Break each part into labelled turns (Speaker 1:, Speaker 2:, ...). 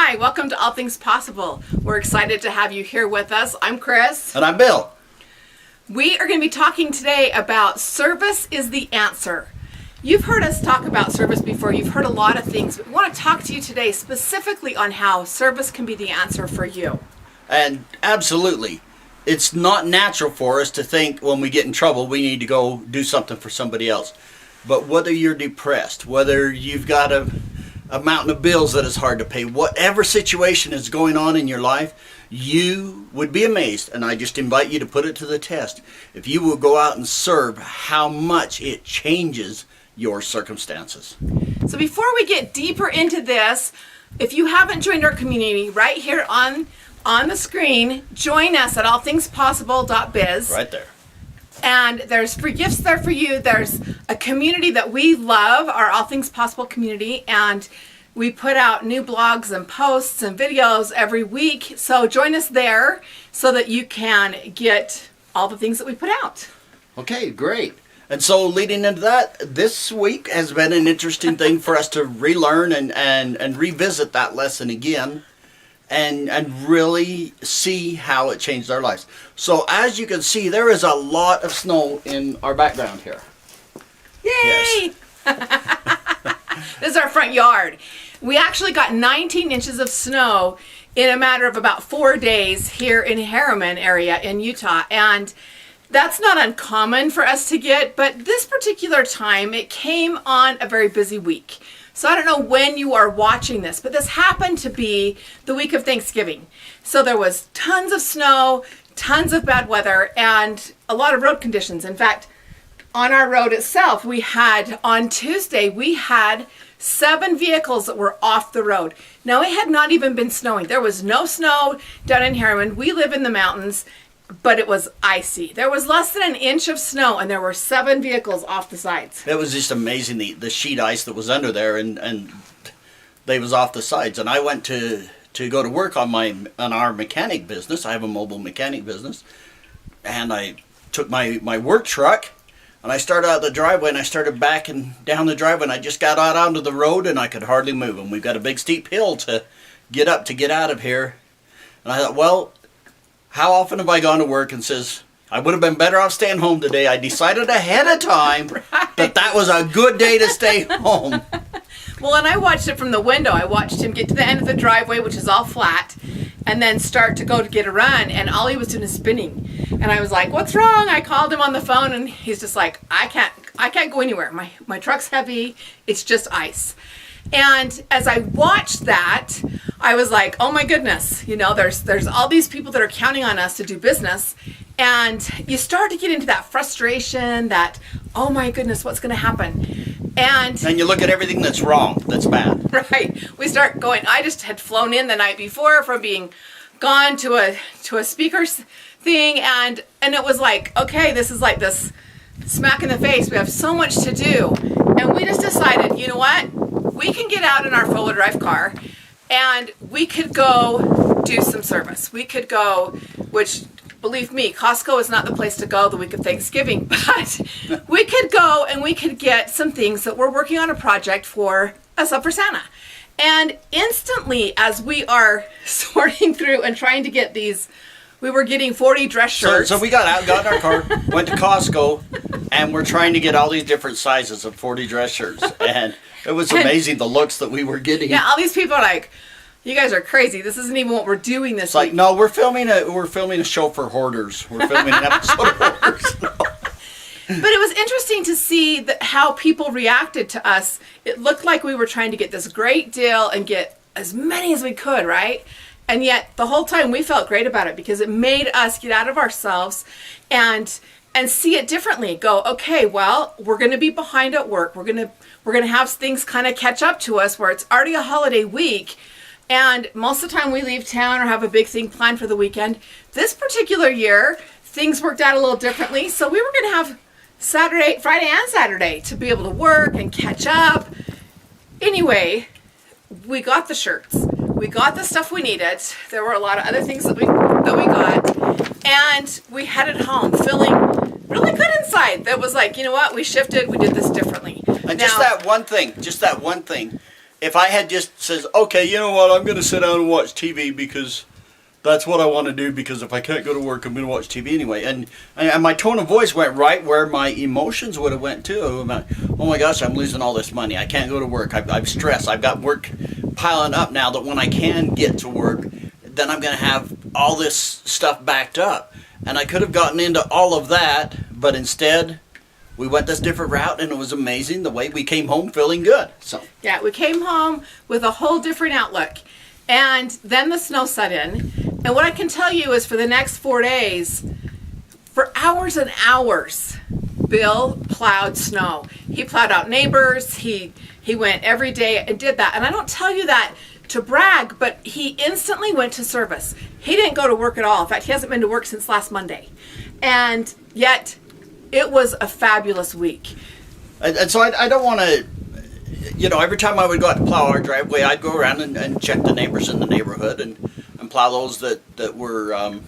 Speaker 1: Hi, welcome to All Things Possible. We're excited to have you here with us. I'm Kris.
Speaker 2: And I'm Bill.
Speaker 1: We are going to be talking today about service is the answer. You've heard us talk about service before. You've heard a lot of things, but we want to talk to you today specifically on how service can be the answer for you.
Speaker 2: And absolutely, it's not natural for us to think when we get in trouble we need to go do something for somebody else. But whether you're depressed, whether you've got a mountain of bills that is hard to pay, whatever situation is going on in your life, you would be amazed, and I just invite you to put it to the test. If you will go out and serve, how much it changes your circumstances.
Speaker 1: So before we get deeper into this, if you haven't joined our community, right here on the screen, join us at allthingspossible.biz.
Speaker 2: Right there.
Speaker 1: And there's free gifts there for you. There's a community that we love, our All Things Possible community, and we put out new blogs and posts and videos every week. So join us there so that you can get all the things that we put out.
Speaker 2: Okay, great. And so leading into that, this week has been an interesting thing for us to relearn and revisit that lesson again. And really see how it changed our lives. So as you can see, there is a lot of snow in our background here.
Speaker 1: Yay! Yes. This is our front yard. We actually got 19 inches of snow in a matter of about 4 days here in Harriman area in Utah. And that's not uncommon for us to get, but this particular time, it came on a very busy week. So I don't know when you are watching this, but this happened to be the week of Thanksgiving. So there was tons of snow, tons of bad weather, and a lot of road conditions. In fact, on our road itself, on Tuesday, we had 7 vehicles that were off the road. Now, it had not even been snowing. There was no snow down in Harriman. We live in the mountains, but it was icy. There was less than an inch of snow, and there were 7 vehicles off the sides.
Speaker 2: It was just amazing, the sheet ice that was under there, and they was off the sides. And I went to go to work on our mechanic business. I have a mobile mechanic business, and I took my work truck, and I started out the driveway, and I started backing down the driveway, and I just got out onto the road, and I could hardly move. And we've got a big steep hill to get up to get out of here. And I thought, well, how often have I gone to work and says, I would have been better off staying home today. I decided ahead of time that was a good day to stay home.
Speaker 1: Well, and I watched it from the window. I watched him get to the end of the driveway, which is all flat, and then start to go to get a run, and all he was doing is spinning. And I was like, what's wrong? I called him on the phone, and he's just like, I can't go anywhere. My truck's heavy. It's just ice. And as I watched that, I was like, oh my goodness, there's all these people that are counting on us to do business. And you start to get into that frustration that, oh my goodness, what's going to happen? And
Speaker 2: you look at everything that's wrong, that's bad.
Speaker 1: Right. We start going, I just had flown in the night before from being gone to a speaker's thing. And it was like, okay, this is like this smack in the face. We have so much to do. And we just decided, you know what? We can get out in our four-wheel drive car and we could go do some service. We could go, which, believe me, Costco is not the place to go the week of Thanksgiving, but we could go and we could get some things that we're working on a project for us up for Santa. And instantly, as we are sorting through and trying to get these, we were getting 40 dress shirts.
Speaker 2: So we got in our car, went to Costco, and we're trying to get all these different sizes of 40 dress shirts. And it was amazing the looks that we were getting.
Speaker 1: Yeah, all these people are like, you guys are crazy. This isn't even what we're doing this week.
Speaker 2: Like, no, we're filming a show for hoarders. We're filming an episode of Hoarders. No.
Speaker 1: But it was interesting to see how people reacted to us. It looked like we were trying to get this great deal and get as many as we could, right? And yet the whole time we felt great about it because it made us get out of ourselves and see it differently. Go, okay, well, we're going to be behind at work. We're going to have things kind of catch up to us where it's already a holiday week. And most of the time we leave town or have a big thing planned for the weekend. This particular year, things worked out a little differently. So we were going to have Friday and Saturday to be able to work and catch up. Anyway, we got the shirts. We got the stuff we needed. There were a lot of other things that we got. And we headed home feeling really good inside. That was like, you know what? We shifted. We did this differently.
Speaker 2: And just that one thing if I had just says, okay, you know what, I'm going to sit down and watch TV because that's what I want to do, because if I can't go to work, I'm going to watch TV anyway. And my tone of voice went right where my emotions would have went too. I'm like, oh my gosh, I'm losing all this money. I can't go to work. I'm stressed. I've got work piling up now that when I can get to work, then I'm going to have all this stuff backed up. And I could have gotten into all of that, but instead we went this different route, and it was amazing the way we came home feeling good. So
Speaker 1: yeah, we came home with a whole different outlook. And then the snow set in. And what I can tell you is for the next 4 days, for hours and hours, Bill plowed snow. He plowed out neighbors. He went every day and did that. And I don't tell you that to brag, but he instantly went to service. He didn't go to work at all. In fact, he hasn't been to work since last Monday. And yet, it was a fabulous week.
Speaker 2: And so I don't want to, every time I would go out to plow our driveway, I'd go around and check the neighbors in the neighborhood and plow those that were,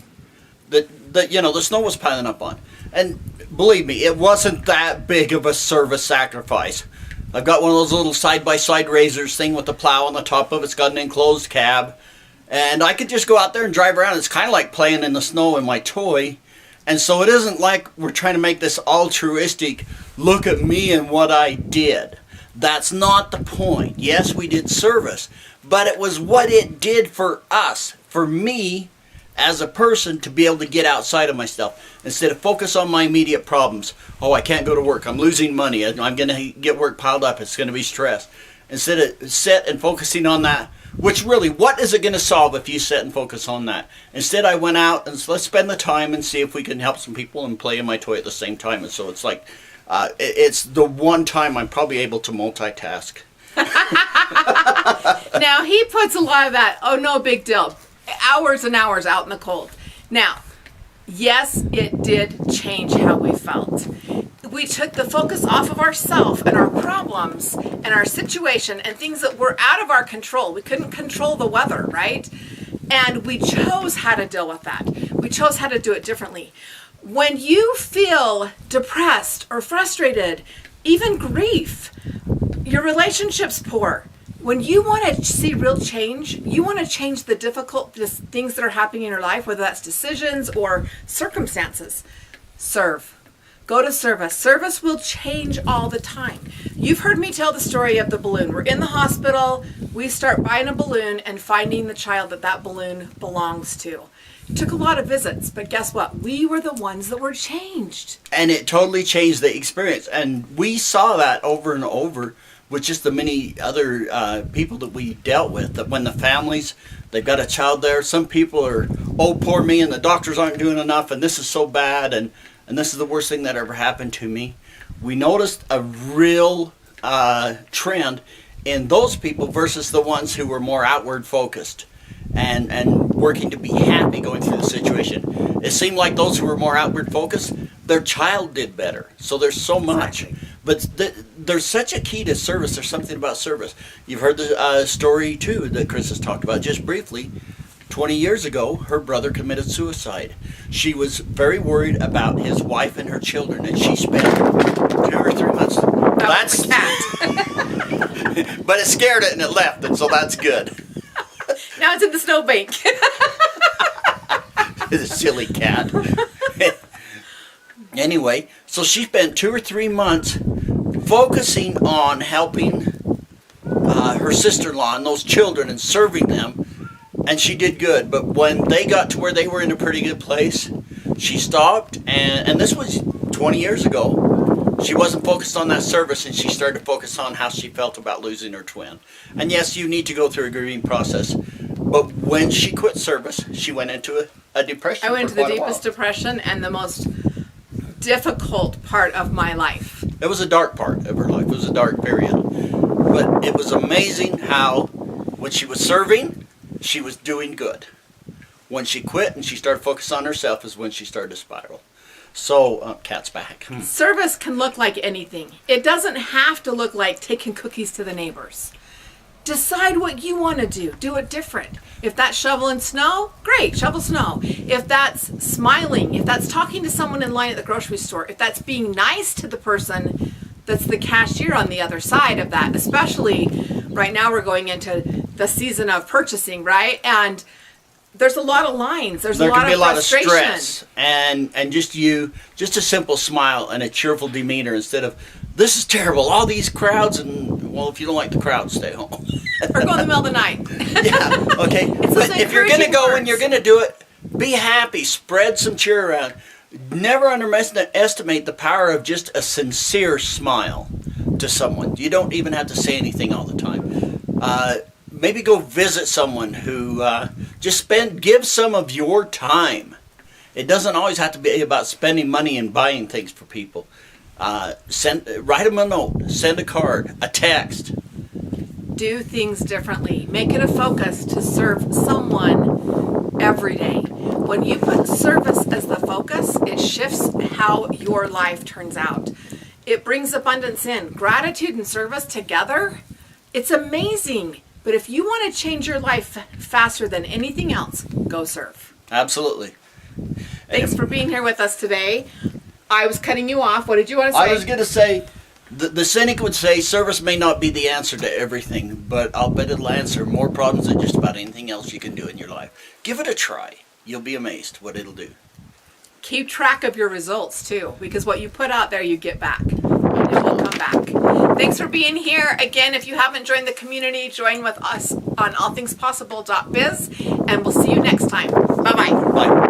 Speaker 2: the snow was piling up on. And believe me, it wasn't that big of a service sacrifice. I've got one of those little side-by-side razors thing with the plow on the top of it. It's got an enclosed cab. And I could just go out there and drive around. It's kind of like playing in the snow in my toy. And so it isn't like we're trying to make this altruistic, look at me and what I did. That's not the point. Yes, we did service, but it was what it did for us, for me as a person, to be able to get outside of myself instead of focus on my immediate problems. Oh, I can't go to work. I'm losing money. I'm going to get work piled up. It's going to be stress. Instead of sit and focusing on that, which really, what is it going to solve if you sit and focus on that? Instead, I went out and let's spend the time and see if we can help some people and play in my toy at the same time. And so it's like, it's the one time I'm probably able to multitask.
Speaker 1: Now, he puts a lot of that, oh, no big deal, hours and hours out in the cold. Now, yes, it did change how we felt. We took the focus off of ourselves and our problems and our situation and things that were out of our control. We couldn't control the weather, right? And we chose how to deal with that. We chose how to do it differently. When you feel depressed or frustrated, even grief, your relationship's poor. When you want to see real change, you want to change the difficult things that are happening in your life, whether that's decisions or circumstances. Serve. Go to service. Service will change all the time. You've heard me tell the story of the balloon. We're in the hospital. We start buying a balloon and finding the child that balloon belongs to. It took a lot of visits, but guess what? We were the ones that were changed.
Speaker 2: And it totally changed the experience. And we saw that over and over with just the many other people that we dealt with. That when the families, they've got a child there, some people are, oh, poor me, and the doctors aren't doing enough, and this is so bad, and this is the worst thing that ever happened to me. We noticed a real trend in those people versus the ones who were more outward focused and working to be happy going through the situation. It seemed like those who were more outward focused, their child did better. So there's so much. Exactly. But there's such a key to service. There's something about service. You've heard the story, too, that Kris has talked about just briefly. 20 years ago, her brother committed suicide. She was very worried about his wife and her children, and she spent 2 or 3 months.
Speaker 1: That's a cat.
Speaker 2: But it scared it and it left, and so that's good.
Speaker 1: Now it's in the snowbank.
Speaker 2: It's a silly cat. Anyway, so she spent 2 or 3 months focusing on helping her sister-in-law and those children and serving them. And she did good, but when they got to where they were in a pretty good place, she stopped, and this was 20 years ago. She wasn't focused on that service, and she started to focus on how she felt about losing her twin. And yes, you need to go through a grieving process, but when she quit service, she went into a depression.
Speaker 1: I went into the deepest depression and the most difficult part of my life.
Speaker 2: It was a dark part of her life. It was a dark period. But it was amazing how, when she was serving, she was doing good. When she quit and she started focusing on herself is when she started to spiral. So, cat's back.
Speaker 1: Service can look like anything. It doesn't have to look like taking cookies to the neighbors. Decide what you want to do. Do it different. If that's shoveling snow, great, shovel snow. If that's smiling, if that's talking to someone in line at the grocery store, if that's being nice to the person that's the cashier on the other side of that, especially right now we're going into the season of purchasing, right? And there's a lot of lines. There's
Speaker 2: There
Speaker 1: a lot
Speaker 2: can be
Speaker 1: of
Speaker 2: a lot of
Speaker 1: frustration.
Speaker 2: stress, and just a simple smile and a cheerful demeanor instead of, this is terrible, all these crowds, and, well, if you don't like the crowd, stay home.
Speaker 1: Or go in the middle of the night.
Speaker 2: Yeah, okay. But if you're going to go and you're going to do it, be happy, spread some cheer around. Never underestimate the power of just a sincere smile to someone. You don't even have to say anything all the time. Maybe go visit someone who give some of your time. It doesn't always have to be about spending money and buying things for people. Write them a note, send a card, a text.
Speaker 1: Do things differently. Make it a focus to serve someone every day. When you put service as the focus, it shifts how your life turns out. It brings abundance in. Gratitude and service together, it's amazing. But if you want to change your life faster than anything else, go serve.
Speaker 2: Absolutely.
Speaker 1: Thanks for being here with us today. I was cutting you off. What did you want to say?
Speaker 2: I was going to say, the cynic would say service may not be the answer to everything, but I'll bet it'll answer more problems than just about anything else you can do in your life. Give it a try. You'll be amazed what it'll do.
Speaker 1: Keep track of your results too, because what you put out there, you get back. And it will come back. Thanks for being here. Again, if you haven't joined the community, join with us on allthingspossible.biz, and we'll see you next time. Bye-bye.
Speaker 2: Bye.